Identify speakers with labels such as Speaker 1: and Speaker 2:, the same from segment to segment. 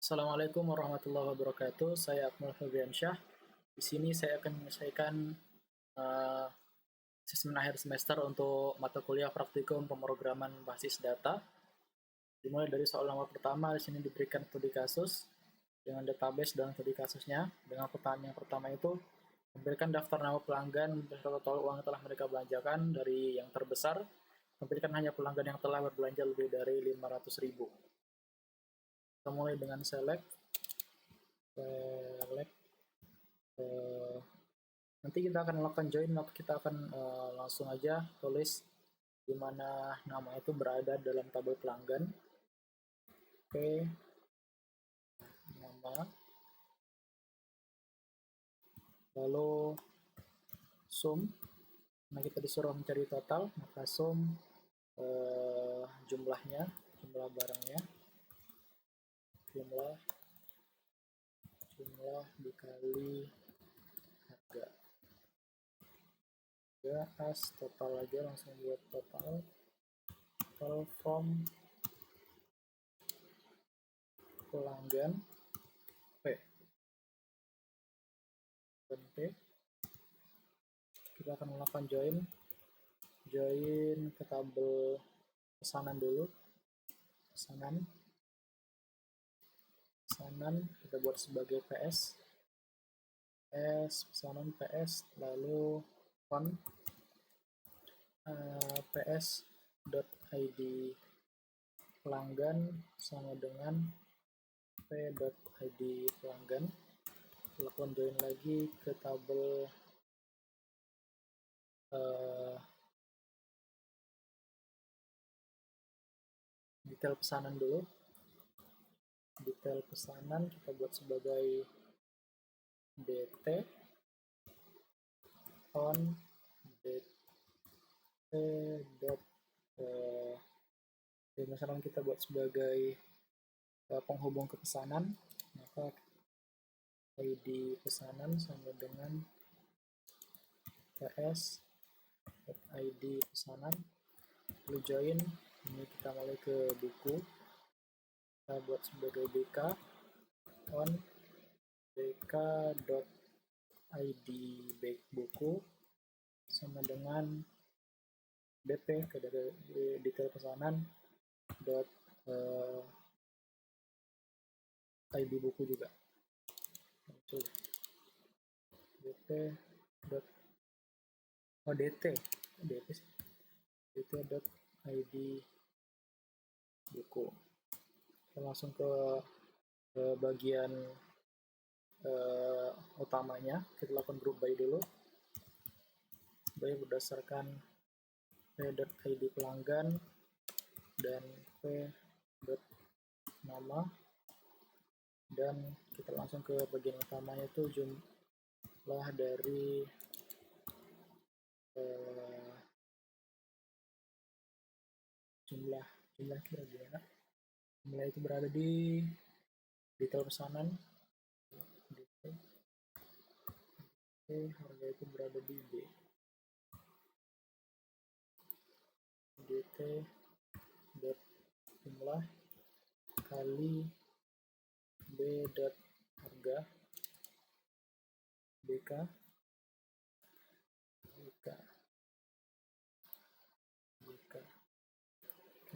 Speaker 1: Assalamualaikum warahmatullahi wabarakatuh. Saya Akmal Febriansyah. Di sini saya akan menyelesaikan uh, asesmen akhir semester untuk mata kuliah praktikum pemrograman basis data. Dimulai dari soal nomor pertama, di sini diberikan studi kasus dengan database dan studi kasusnya. Dengan pertanyaan yang pertama itu, tampilkan daftar nama pelanggan beserta total uang yang telah mereka belanjakan dari yang terbesar. Tampilkan hanya pelanggan yang telah berbelanja lebih dari 500.000. Kita mulai dengan select. Uh, Nanti kita akan melakukan join, maka kita akan langsung aja tulis di mana nama itu berada dalam tabel pelanggan. Oke, nama, lalu sum. Nah, kita disuruh mencari total, maka sum jumlahnya, jumlah barangnya, jumlah dikali harga. Ya, as total aja, langsung buat total from pelanggan P. Kita akan melakukan join ke tabel pesanan dulu. Pesanan kita buat sebagai PS, pesanan PS, lalu on ps.id pelanggan sama dengan p.id pelanggan. Lakukan join lagi ke tabel detail pesanan dulu. Detail pesanan kita buat sebagai dt on dt misalkan kita buat sebagai penghubung ke pesanan, maka ID pesanan sama dengan ps.id pesanan, lalu join. Ini kita mulai ke buku, kita buat sebagai bk on bk.id buku sama dengan bp ke dari detail pesanan dot id buku juga. bp dot dt dot id buku. Kita langsung ke bagian utamanya. Kita lakukan group by dulu, by berdasarkan p.id pelanggan dan p.nama, dan kita langsung ke bagian utamanya itu jumlah dari jumlah kira-kira jumlah itu berada di detail pesanan, harga itu berada di B, dt dot jumlah kali b dot harga bk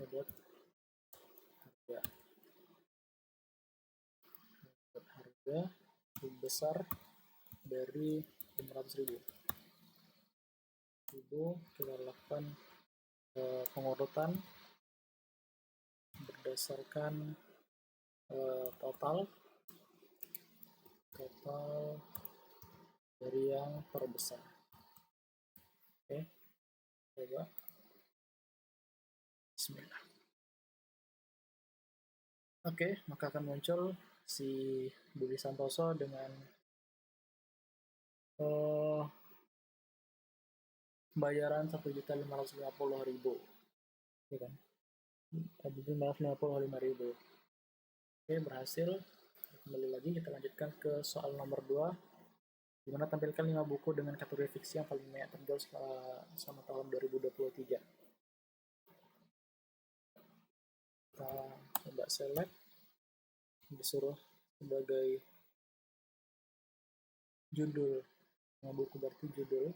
Speaker 1: dot harga lebih besar dari 500.000. Kita lakukan pengurutan berdasarkan total dari yang terbesar. Oke, coba. Bismillah. Oke, maka akan muncul si Budi Santoso dengan bayaran 1.550.000, ya kan? 1.555.000. Oke, berhasil. Kembali lagi, kita lanjutkan ke soal nomor 2, di mana tampilkan 5 buku dengan kategori fiksi yang paling banyak terjual selama tahun 2023. Kita coba select disuruh sebagai judul nama buku, berarti judul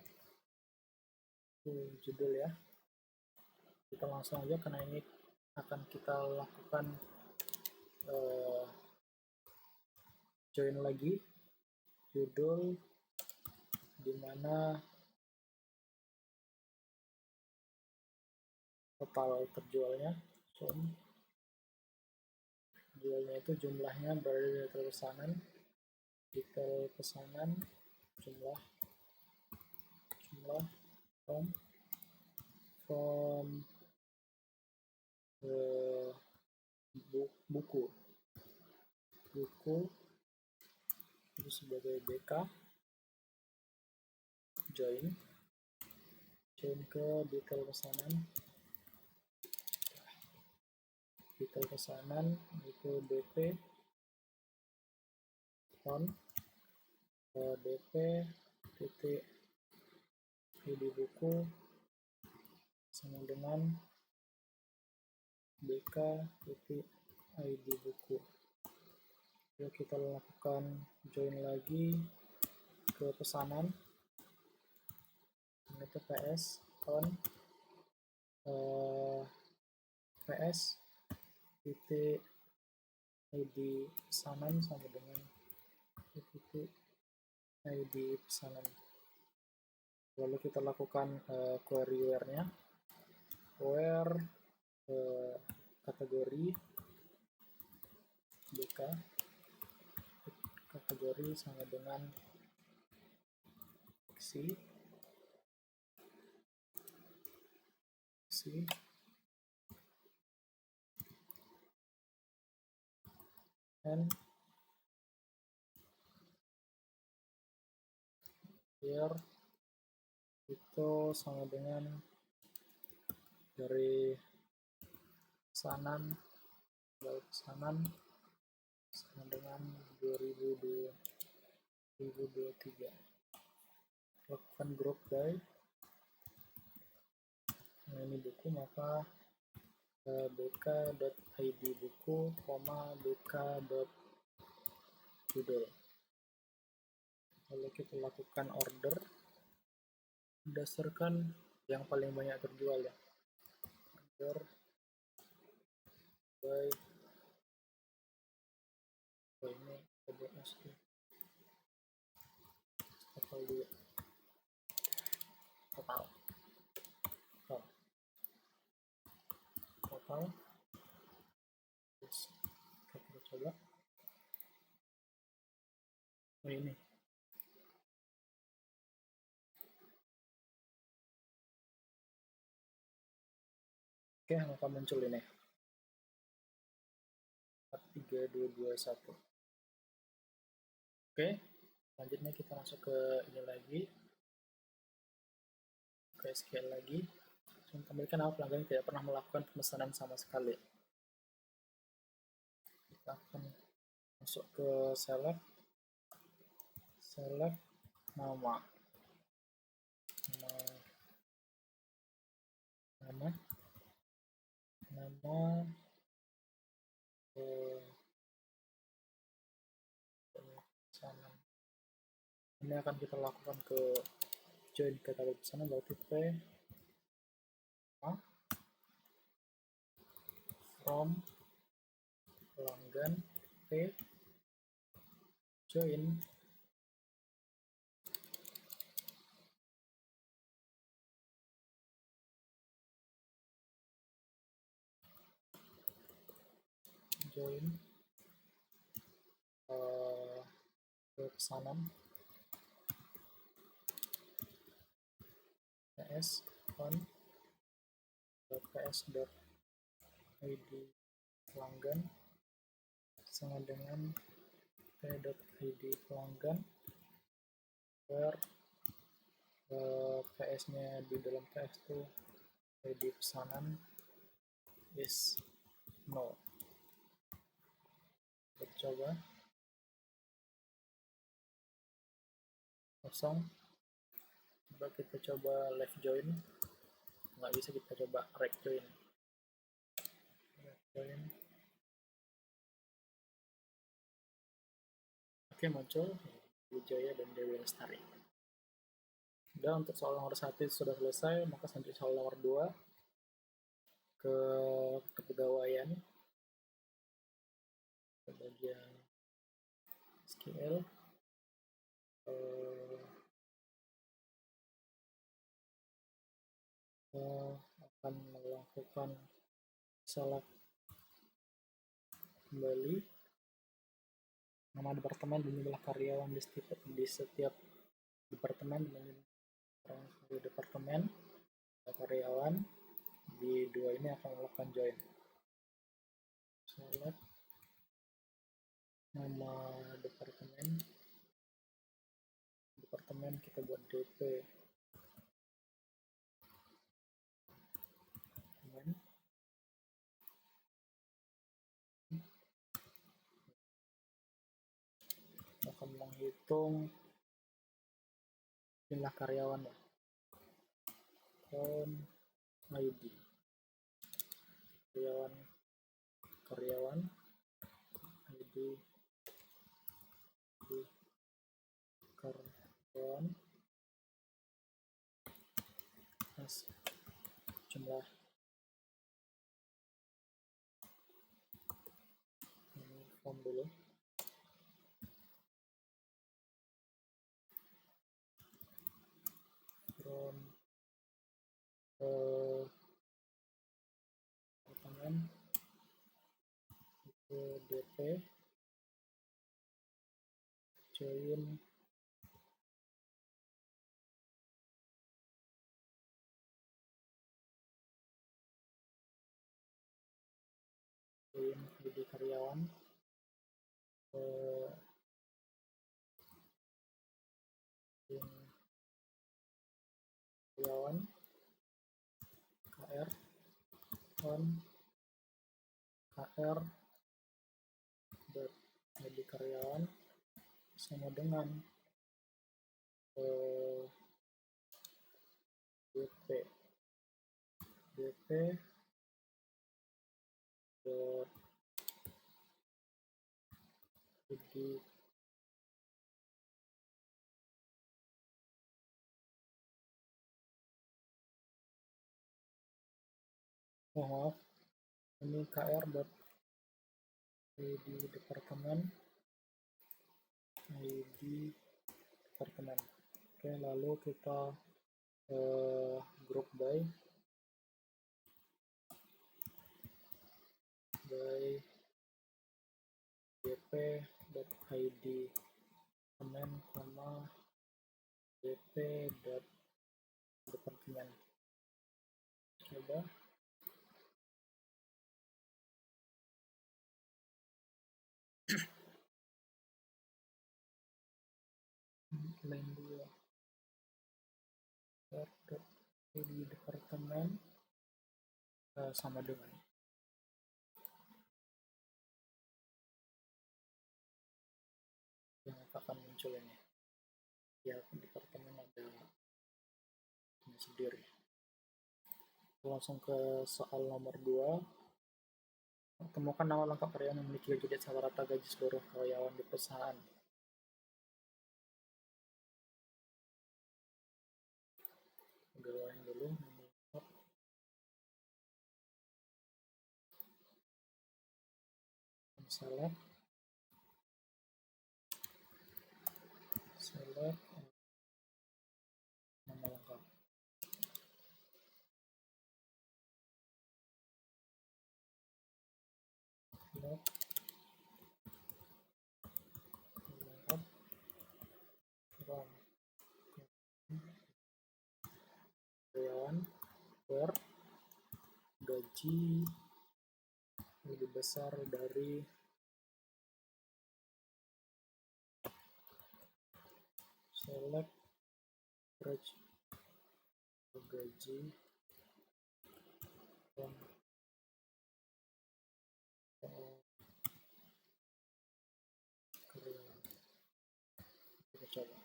Speaker 1: ya. Kita langsung aja karena ini akan kita lakukan join lagi judul dimana total terjualnya, jualnya itu jumlahnya berada di detail pesanan, jumlah from buku itu sebagai BK, join ke detail pesanan itu DP on DP titik ID buku sama dengan BK titik ID buku. Lalu kita lakukan join lagi ke pesanan, ini itu PS on PS titik ID pesanan sama dengan titik ID pesanan. Lalu kita lakukan query where-nya, where kategori BK kategori sama dengan C and here itu sama dengan dari pesanan sama dengan 2023. Lakukan group by ini buku, maka bk.id buku, bk.judul. Lalu kita lakukan order berdasarkan yang paling banyak terjual ya. Order by ini PDS total dua total. Terus kita coba ini. Oke, maka muncul ini 43221. Oke, selanjutnya kita masuk ke ini lagi, ke SQL lagi. Tampilkan apa pelanggan tidak pernah melakukan pemesanan sama sekali. Kita akan masuk ke select nama pesanan. Ini akan kita lakukan ke join ke tabel pesanan, berarti P from pelanggan P join ke pesanan PS on ps.id pelanggan sama dengan p.id pelanggan, where PS-nya di dalam PS itu ID pesanan is no. Kita coba kosong. Coba kita coba left join, nggak bisa, kita coba right join. Oke, muncul Wijaya dan Dewi Lestari. Sudah, untuk soal nomor 1 sudah selesai, maka sampai soal nomor 2 ke kepegawaian, ke bagian SQL. Akan melakukan select kembali nama departemen dan jumlah karyawan di setiap departemen dengan departemen karyawan. Di dua ini akan melakukan join. Select nama departemen kita buat DP akan menghitung jumlah karyawan ya. ID karyawan ID karyawan jumlah form dulu. From departemen ke DP join ID karyawan karyawan KR on KR dot ID karyawan sama dengan DP dot ID maaf, ini KR dot ID departemen Oke, lalu kita group by dp.id departemen sama dp.departemen. Coba line 2 di departemen sama dengan yang akan muncul ini ya, departemen ada sendiri. Langsung ke soal nomor 2. Temukan nama lengkap karyawan yang memiliki gaji sama rata gaji seluruh karyawan di perusahaan. Pegawai dulu, select nama lengkap. Karyawan gaji lebih besar dari select gaji karyawan. Kita coba.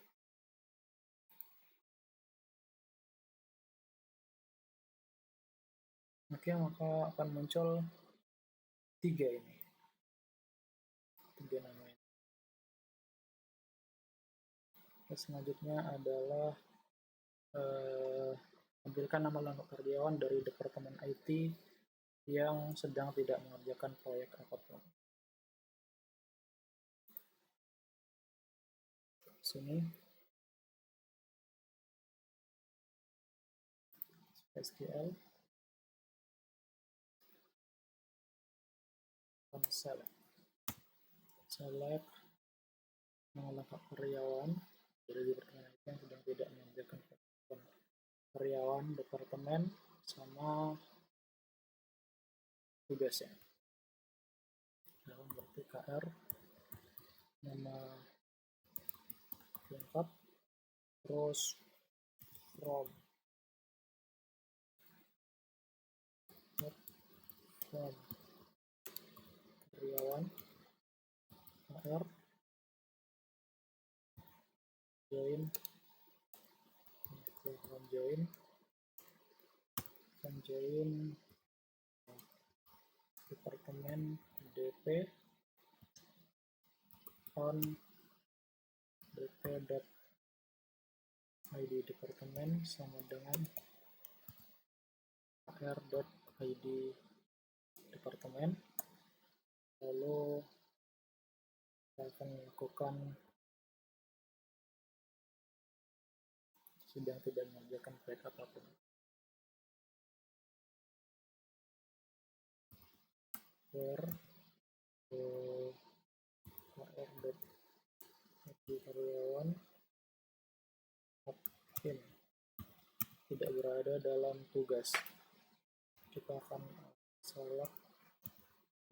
Speaker 1: Oke, maka akan muncul 3 nama ini. Selanjutnya adalah tampilkan nama lengkap karyawan dari Departemen IT yang sedang tidak mengerjakan proyek apapun. Sini SQL select nama lengkap karyawan dari Departemen IT yang sedang tidak mengerjakan karyawan departemen sama tugasnya. Dalam berarti KR nama lengkap terus from karyawan KR join departemen DP on dp.id departemen sama dengan kr.id departemen. Lalu kita akan melakukan sedang tidak mengerjakan proyek apapun. Where kr.id karyawan admin tidak berada dalam tugas. Kita akan select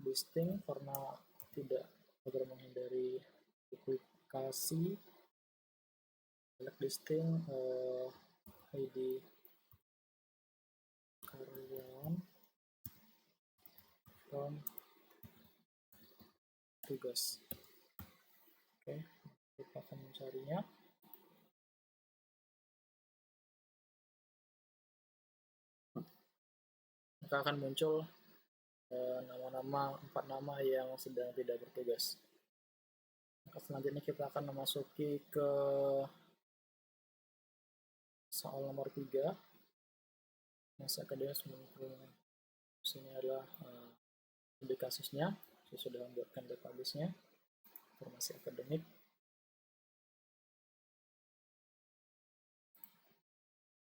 Speaker 1: listing karena tidak agar menghindari duplikasi. Select listing ID karyawan from tugas. Oke, kita akan mencarinya. Maka akan muncul nama-nama 4 nama yang sedang tidak bertugas. Maka selanjutnya kita akan memasuki ke soal nomor 3. Masa akademis sini adalah studi kasusnya. Saya sudah membuatkan database-nya, informasi akademik.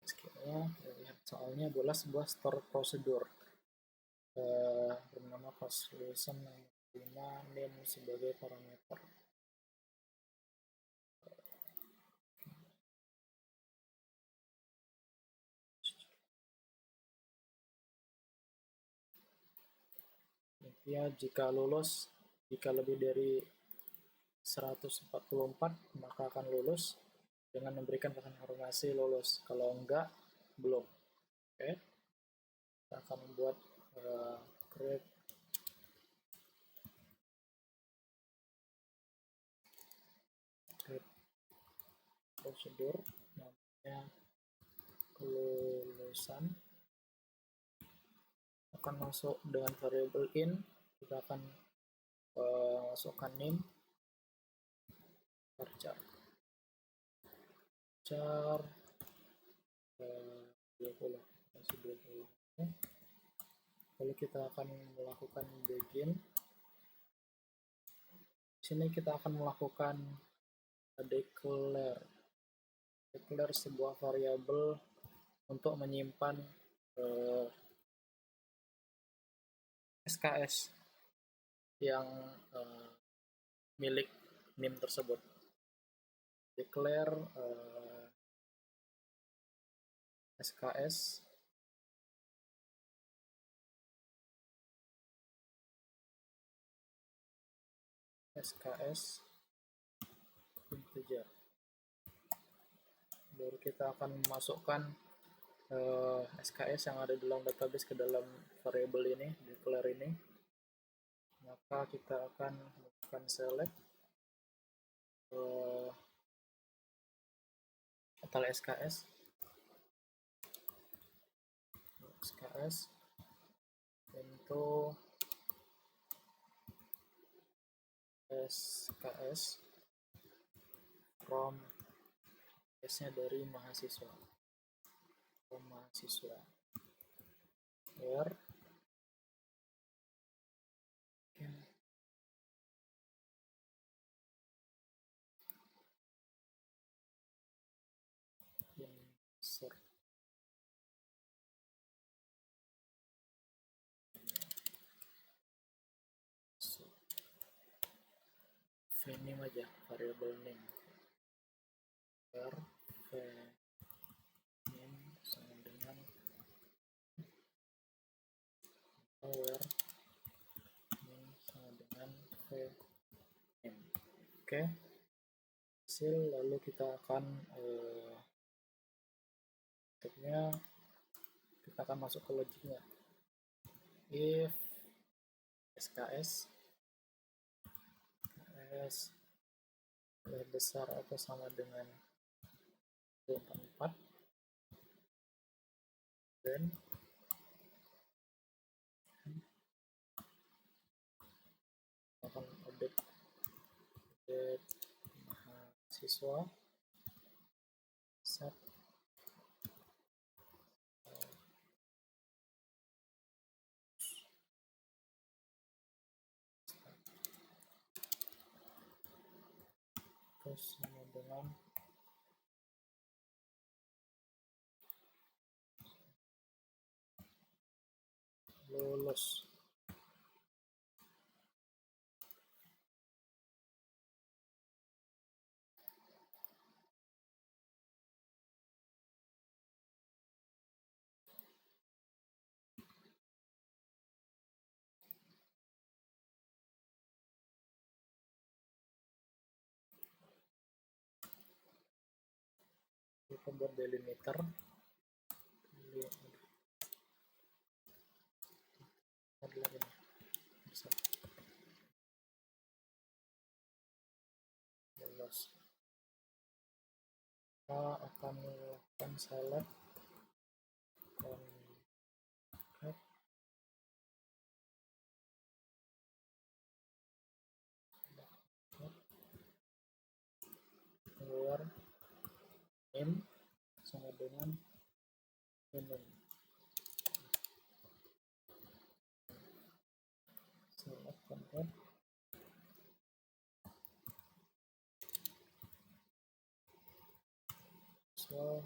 Speaker 1: Sekiranya kita lihat soalnya adalah sebuah store prosedur bernama cost lulusan nomor 5 name sebagai parameter. Ya, jika lebih dari 144 maka akan lulus dengan memberikan konfirmasi lulus. Kalau enggak, belum. Oke. Kita akan membuat create prosedur namanya kelulusan. Akan masuk dengan variable in, kita akan masukkan name char 20 masih 20. Lalu kita akan melakukan begin. Sini kita akan melakukan declare sebuah variabel untuk menyimpan SKS yang milik NIM tersebut. Declare SKS integer. Baru kita akan memasukkan SKS yang ada dalam database ke dalam variable ini, declare ini. Maka kita akan melakukan select total SKS into SKS from S-nya dari mahasiswa. Mahasiswa. Where insert name aja, variable name. Where name sama dengan where name sama dengan name. Oke. Hasil, lalu kita akan kita akan masuk ke logiknya. If SKS lebih besar atau sama dengan 24, then akan update mahasiswa set terus sama dengan lulus. Kita buat delimiter lulus. Kita akan melakukan select where name sama dengan name. Select content so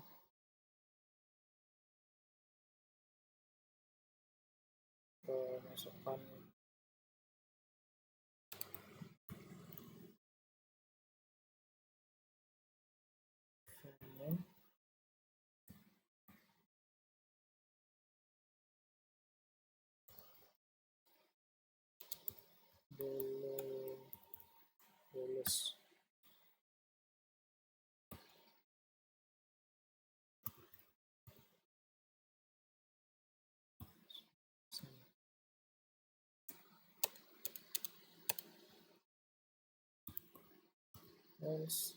Speaker 1: masukkan name lulus. Else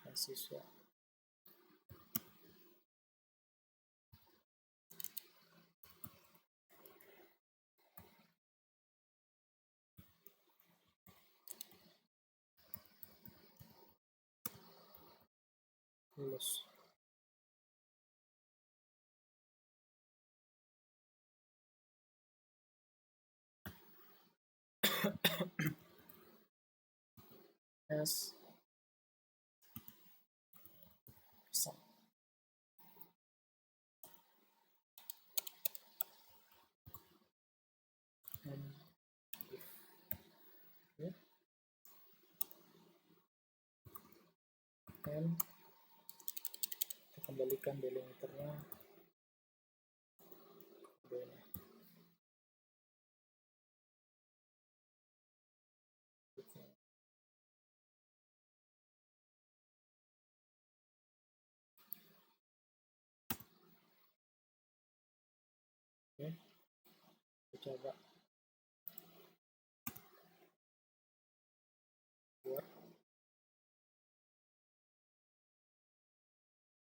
Speaker 1: mahasiswa. Lulus. S and if okay. And kita kembalikan delimiternya ke ini. Oke, kita coba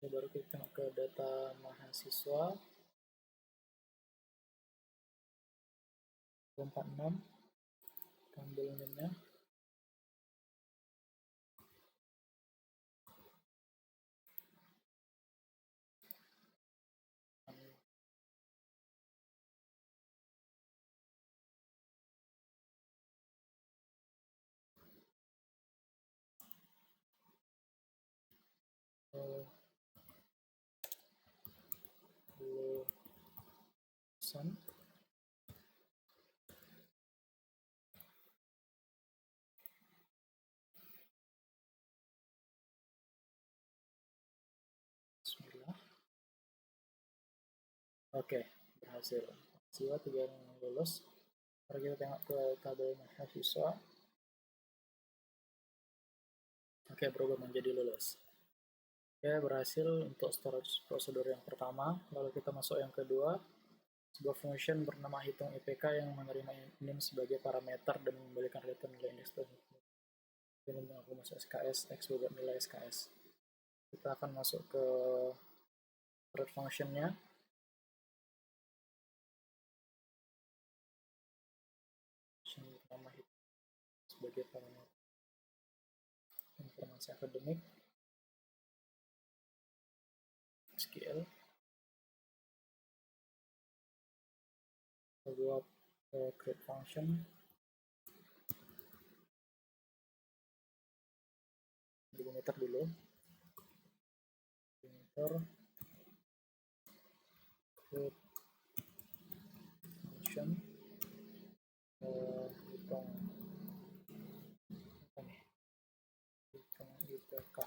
Speaker 1: baru kita tengok ke data mahasiswa 46, ambil NIM-nya. Lulusan Bismillah. Oke, berhasil. Mahasiswa 3 yang lulus. Mari kita tengok ke tabel mahasiswa. Oke, berubah menjadi lulus. Oke, berhasil untuk storage prosedur yang pertama. Lalu kita masuk yang kedua. Sebuah function bernama hitung IPK yang menerima NIM sebagai parameter dan memberikan return nilai indeks tertentu. Ini aku masuk SKS, X buat nilai SKS. Kita akan masuk ke storage function-nya. Function bernama hitung sebagai parameter informasi akademik. SQL. Kita buat create function. Delimiter dulu. Delimiter create function hitung IPK.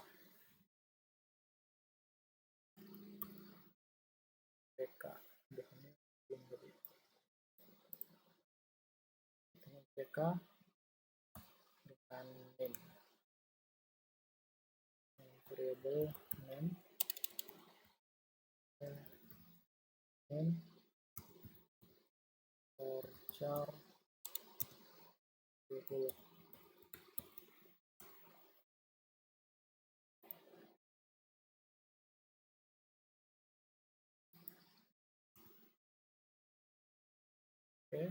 Speaker 1: IPK dengan name, variable name for char 20. Oke.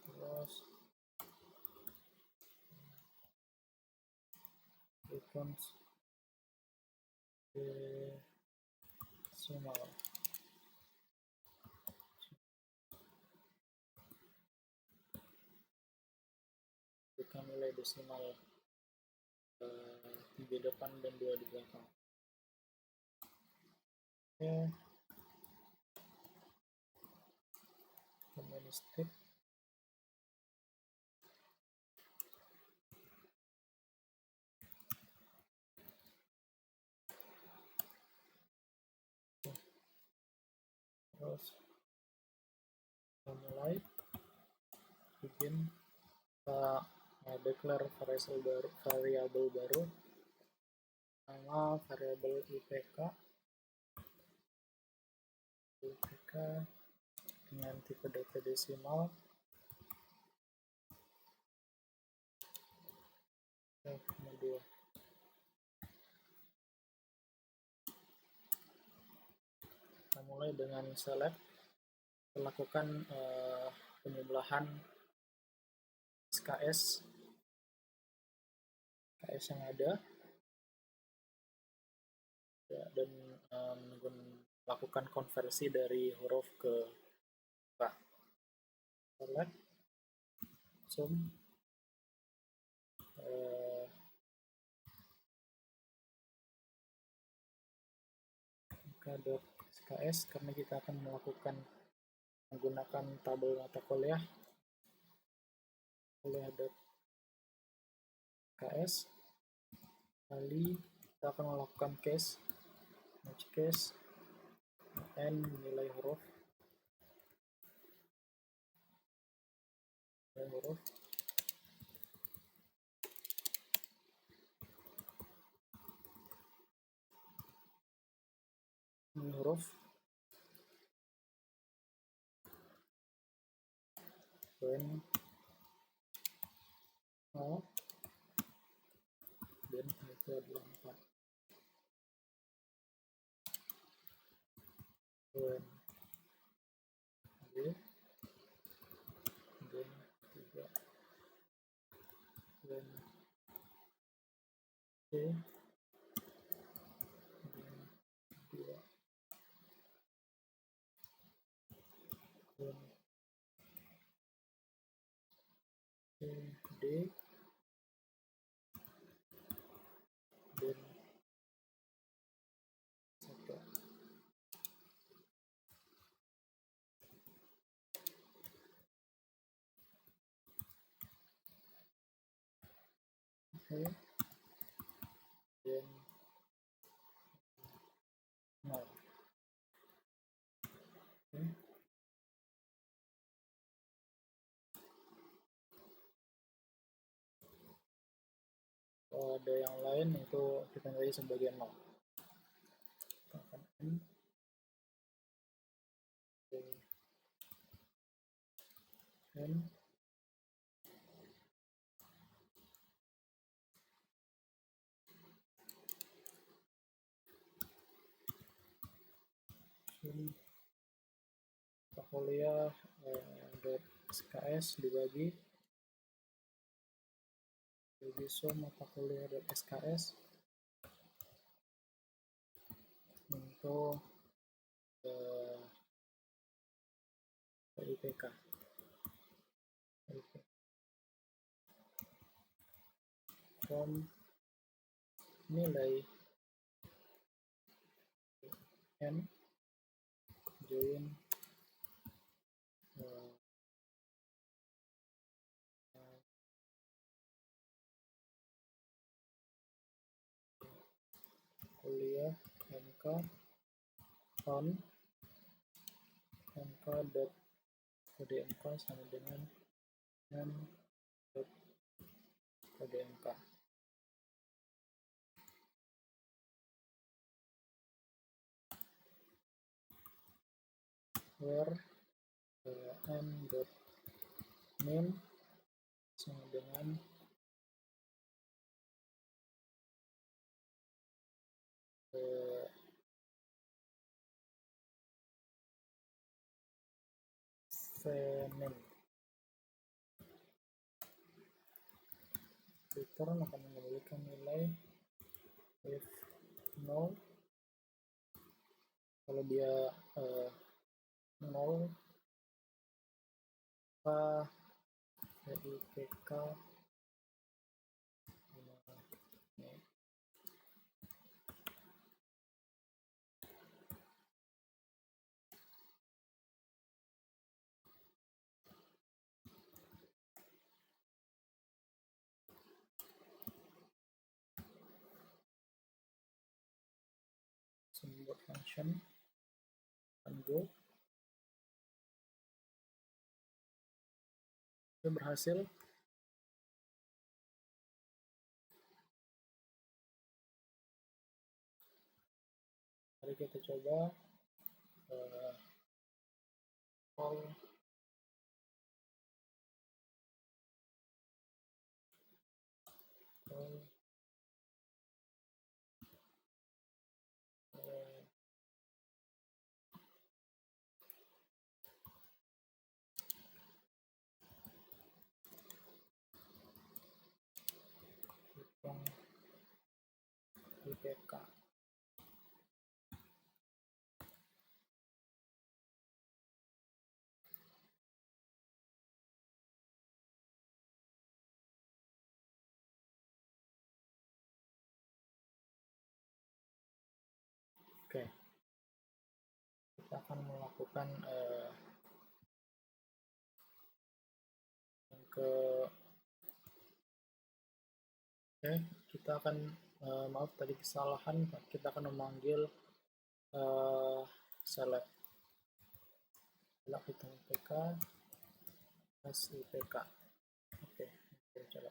Speaker 1: Terus returns decimal. Bukan nilai desimal 3 depan dan 2 di belakang. Oke. Kemudian strip. Terus kita mulai bikin declare variable baru nama variable IPK dengan tipe data desimal. Kemudian kita mulai dengan select, lakukan penjumlahan SKS yang ada ya, dan melakukan konversi dari huruf ke angka. Select sum SKS karena kita akan menggunakan tabel mata kuliah KS kali kita akan melakukan case match case n nilai huruf when dan adalah 4. Then B, then 3, then C, then 2, then D, then 1. Oke, then 0. Oke. Kalau ada yang lain itu kita nilai sebagai 0. Kita akan N, N, sini mata kuliah .sks dibagi sum mata kuliah .sks untuk IPK. From nilai N join kuliah MK on mk.pdmk sama dengan m.pdmk. Where m.min sama dengan Vmin. Return akan mengembalikan nilai if no, kalau dia 0 IPK buat function and go. Itu berhasil. Mari kita coba call hitung IPK. Oke, kita akan melakukan yang ke kita akan maaf tadi kesalahan, kita akan memanggil select hitung IPK as IPK. Oke, kita coba.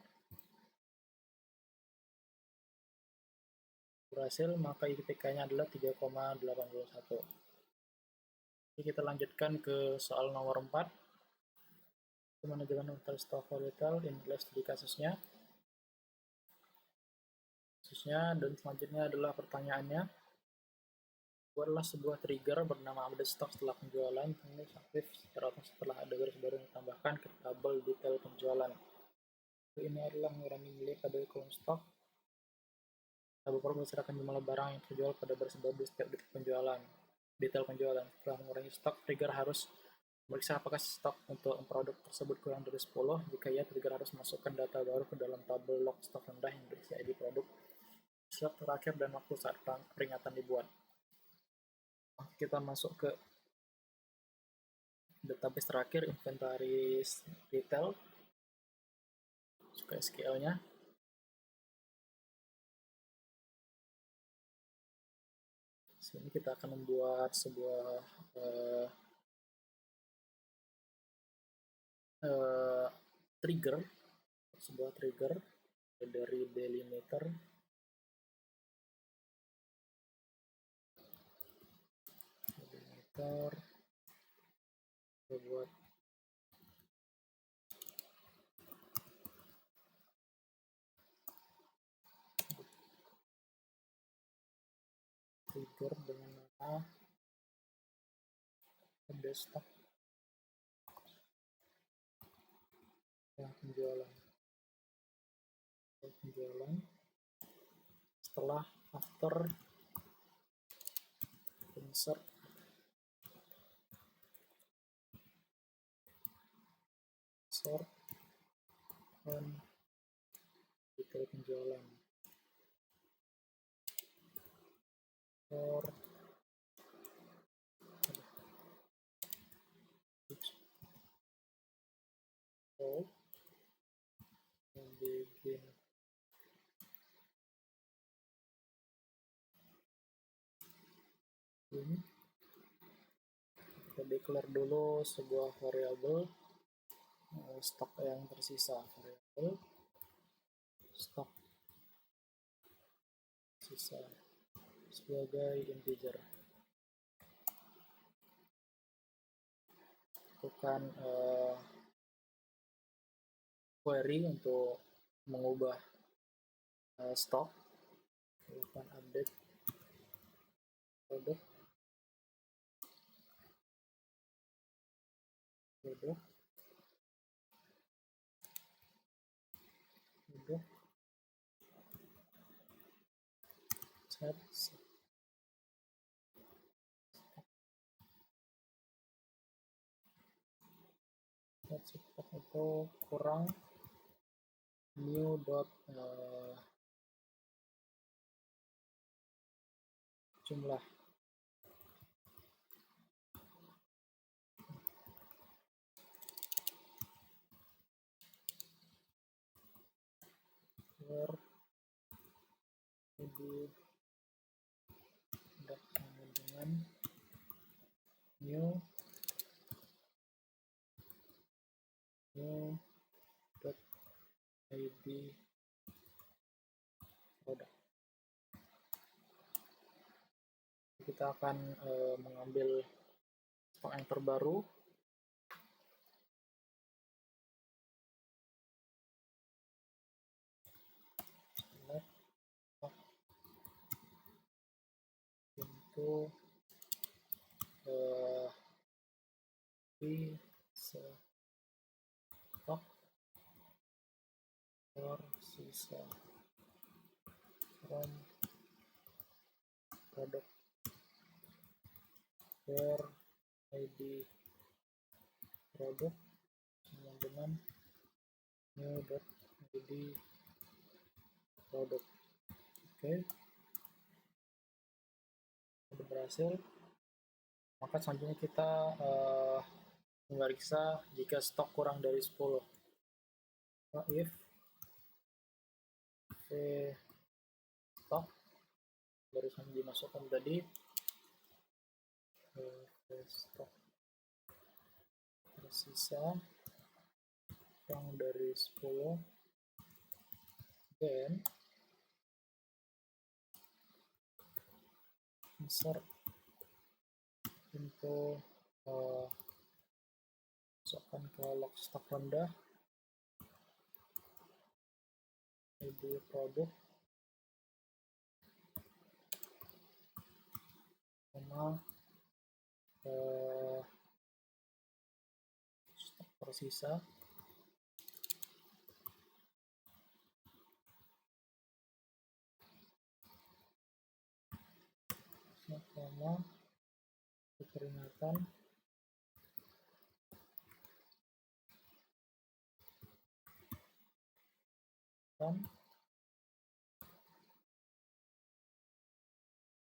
Speaker 1: Berhasil, maka IPK-nya adalah 3,81. Oke, kita lanjutkan ke soal nomor 4. Manajemen hotel stock hotel in list di kasusnya. khususnya. Dan selanjutnya adalah pertanyaannya, buatlah sebuah trigger bernama update stock setelah penjualan, ini aktif secara setelah ada garis baru yang ditambahkan ke tabel detail penjualan. Ini adalah mengurangi nilai pada kolom stok. Tabel berdasarkan jumlah barang yang terjual pada baris baru di setiap detail penjualan. Setelah mengurangi stok, trigger harus memeriksa apakah stok untuk produk tersebut kurang dari 10. Jika ya, trigger harus masukkan data baru ke dalam tabel log stok rendah yang berisi ID produk, stok terakhir, dan waktu saat peringatan dibuat. Kita masuk ke database terakhir, inventaris detail, suka SQL-nya. Sini kita akan membuat sebuah trigger dari delimiter kita buat trigger dengan nama desktop penjualan. Setelah after insert on detail penjualan for begin ini kita declare dulu sebuah variabel stok yang tersisa, variabel stok sisa sebagai integer. Lakukan query untuk mengubah stok, lakukan update produk set stok itu kurang new dot jumlah where ID sama dengan new dot ID produk. Kita akan mengambil stok yang terbaru. Untuk stok tersisa from produk where ID produk sama dengan new dot ID produk. Oke, sudah berhasil. Maka selanjutnya kita memeriksa jika stok kurang dari 10. If stok barusan dimasukkan tadi, stok tersisa kurang dari 10, then insert untuk masukkan ke log stok rendah ID produk sama stok tersisa sama peringatan dan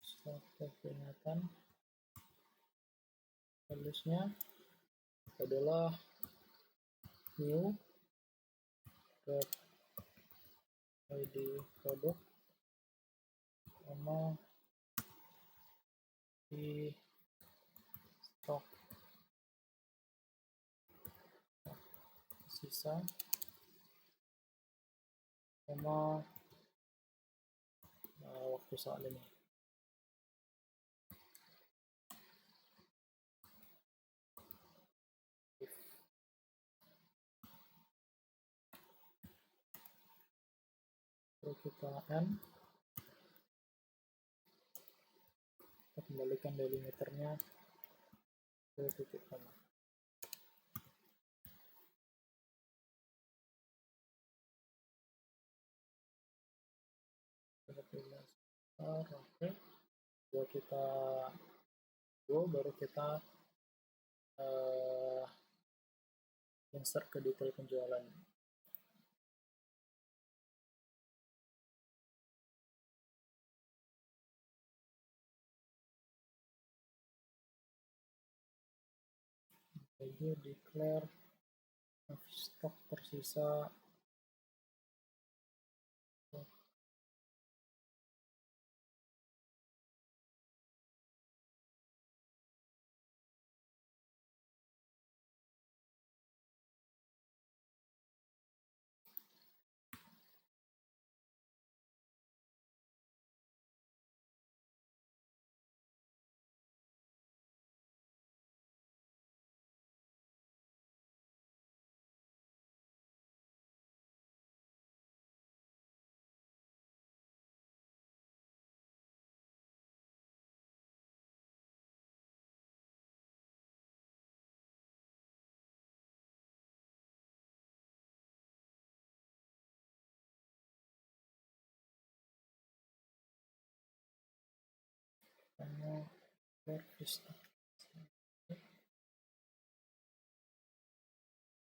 Speaker 1: stok peringatan tulisnya adalah new id produk sama di stok sisa sama waktu saat ini. Lalu kita n, kita kembalikan delimiternya ke titik koma. Oke, baru kita insert ke detail penjualan. Jadi declare stok tersisa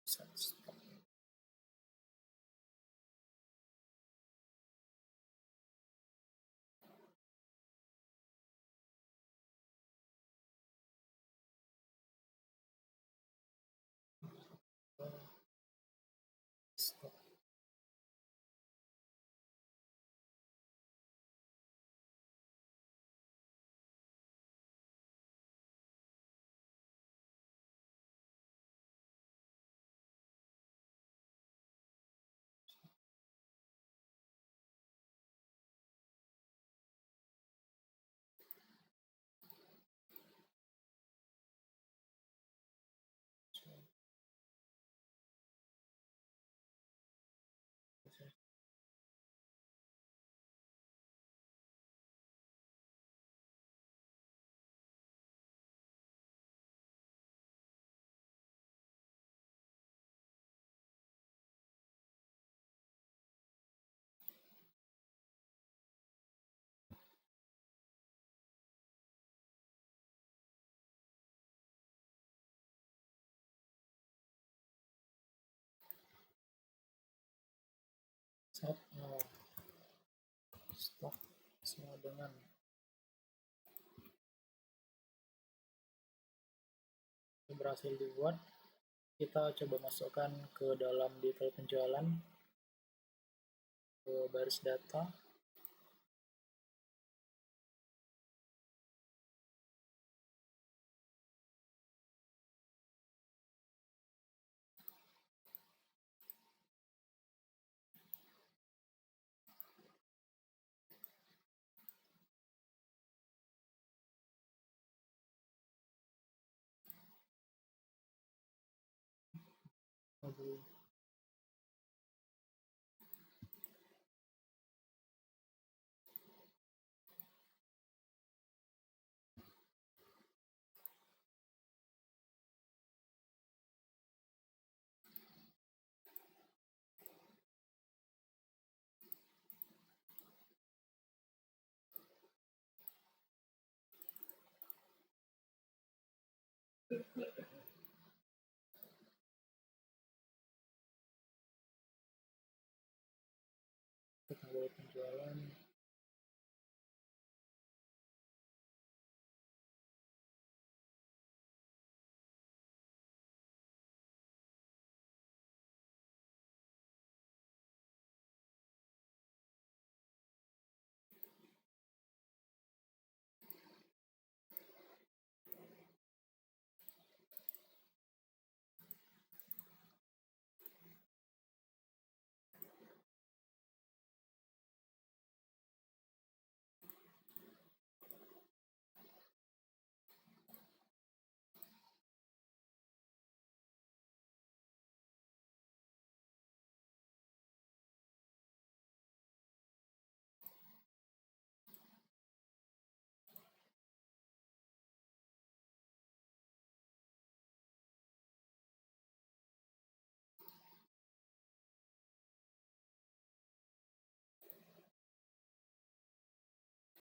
Speaker 1: sama stok. Stop. Set stok sama dengan berhasil dibuat. Kita coba masukkan ke dalam detail penjualan ke baris data.